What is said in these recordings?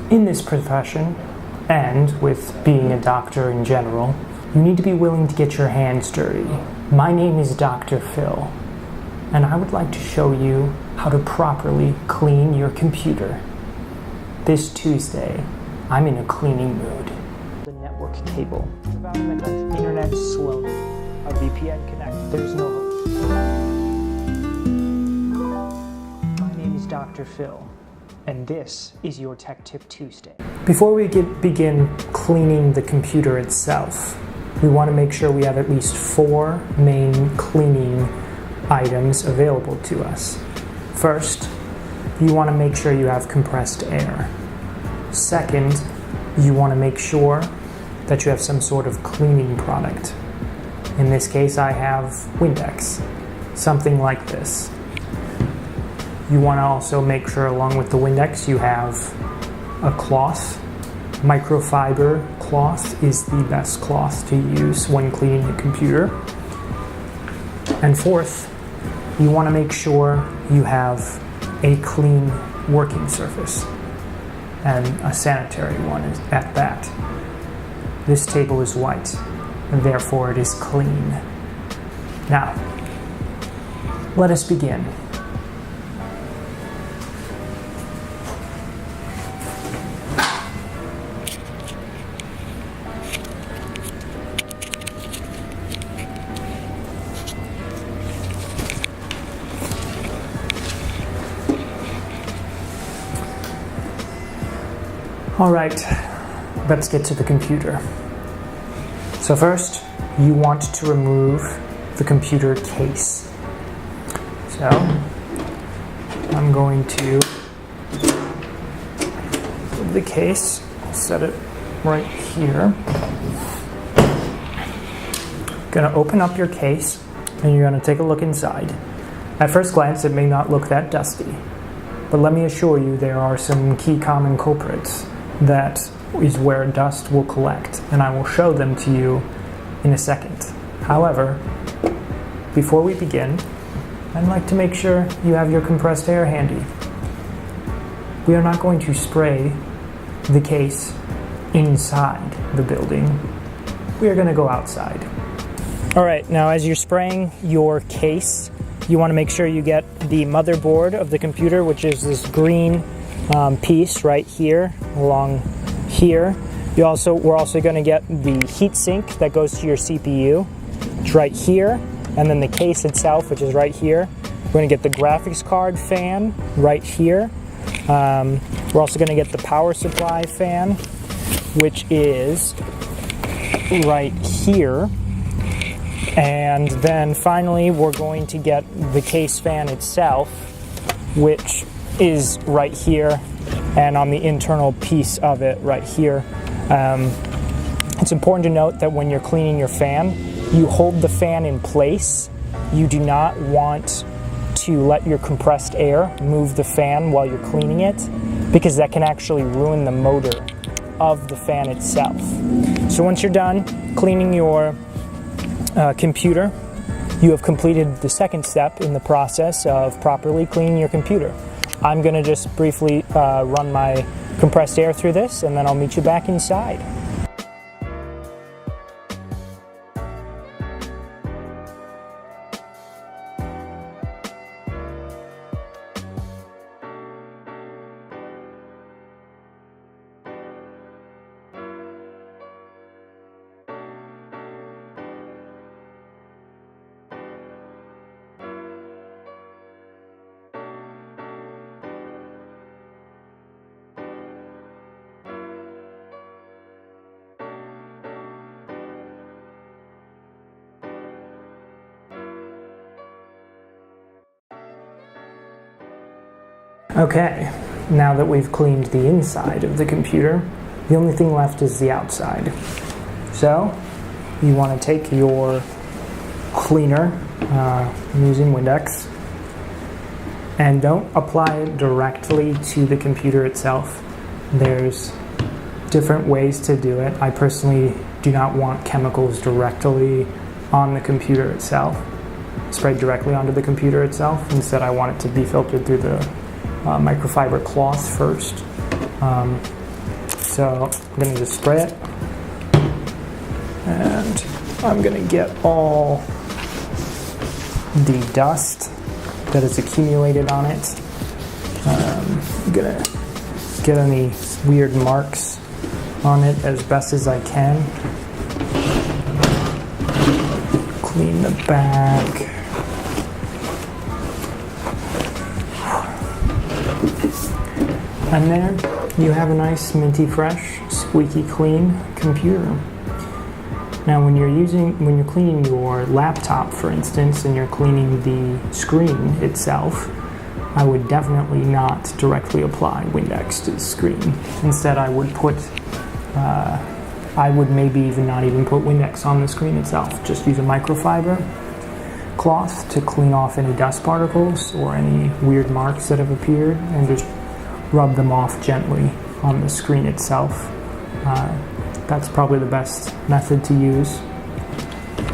In this profession, and with being a doctor in general, you need to be willing to get your hands dirty. My name is Dr. Phil, and I would like to show you how to properly clean your computer. This Tuesday, I'm in a cleaning mood. The network cable. Internet slow. A VPN connect. There's no hope. My name is Dr. Phil, and this is your Tech Tip Tuesday. Before we begin cleaning the computer itself, we want to make sure we have at least 4 main cleaning items available to us. First, you want to make sure you have compressed air. Second, you want to make sure that you have some sort of cleaning product. In this case, I have Windex, something like this. You want to also make sure along with the Windex you have a cloth. Microfiber cloth is the best cloth to use when cleaning the computer. And fourth, you want to make sure you have a clean working surface, and a sanitary one at that. This table is white, and therefore it is clean. Now, let us begin. All right, let's get to the computer. So first, you want to remove the computer case. So, I'm going to move the case, set it right here. Gonna open up your case, and you're gonna take a look inside. At first glance, it may not look that dusty, but let me assure you there are some key common culprits that is where dust will collect, and I will show them to you in a second. However, before we begin, I'd like to make sure you have your compressed air handy. We are not going to spray the case inside the building. We are going to go outside. All right, now as you're spraying your case, you want to make sure you get the motherboard of the computer, which is this green piece right here along here. We're also going to get the heatsink that goes to your CPU. It's right here, and then the case itself, which is right here. We're going to get the graphics card fan right here. We're also going to get the power supply fan, which is right here. And then finally, we're going to get the case fan itself, which is right here, and on the internal piece of it right here. It's important to note that when you're cleaning your fan, you hold the fan in place. You do not want to let your compressed air move the fan while you're cleaning it, because that can actually ruin the motor of the fan itself. So once you're done cleaning your computer, you have completed the second step in the process of properly cleaning your computer. I'm going to just briefly run my compressed air through this, and then I'll meet you back inside. Okay, now that we've cleaned the inside of the computer, the only thing left is the outside. So, you want to take your cleaner, I'm using Windex, and don't apply it directly to the computer itself. There's different ways to do it. I personally do not want chemicals directly on the computer itself, sprayed directly onto the computer itself. Instead, I want it to be filtered through the microfiber cloth first. So I'm going to just spray it, and I'm going to get all the dust that is accumulated on it. I'm going to get any weird marks on it as best as I can. Clean the back. And there you have a nice minty fresh, squeaky clean computer. Now when you're cleaning your laptop, for instance, and you're cleaning the screen itself, I would definitely not directly apply Windex to the screen. Instead, I would maybe not even put Windex on the screen itself. Just use a microfiber cloth to clean off any dust particles or any weird marks that have appeared, and just rub them off gently on the screen itself. That's probably the best method to use.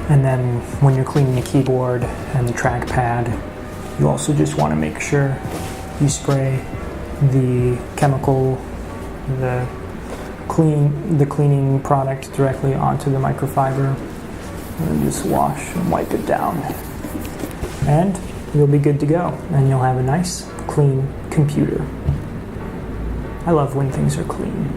And then when you're cleaning the keyboard and the trackpad, you also just want to make sure you spray the chemical, the cleaning product directly onto the microfiber, and then just wash and wipe it down. And you'll be good to go, and you'll have a nice, clean computer. I love when things are clean.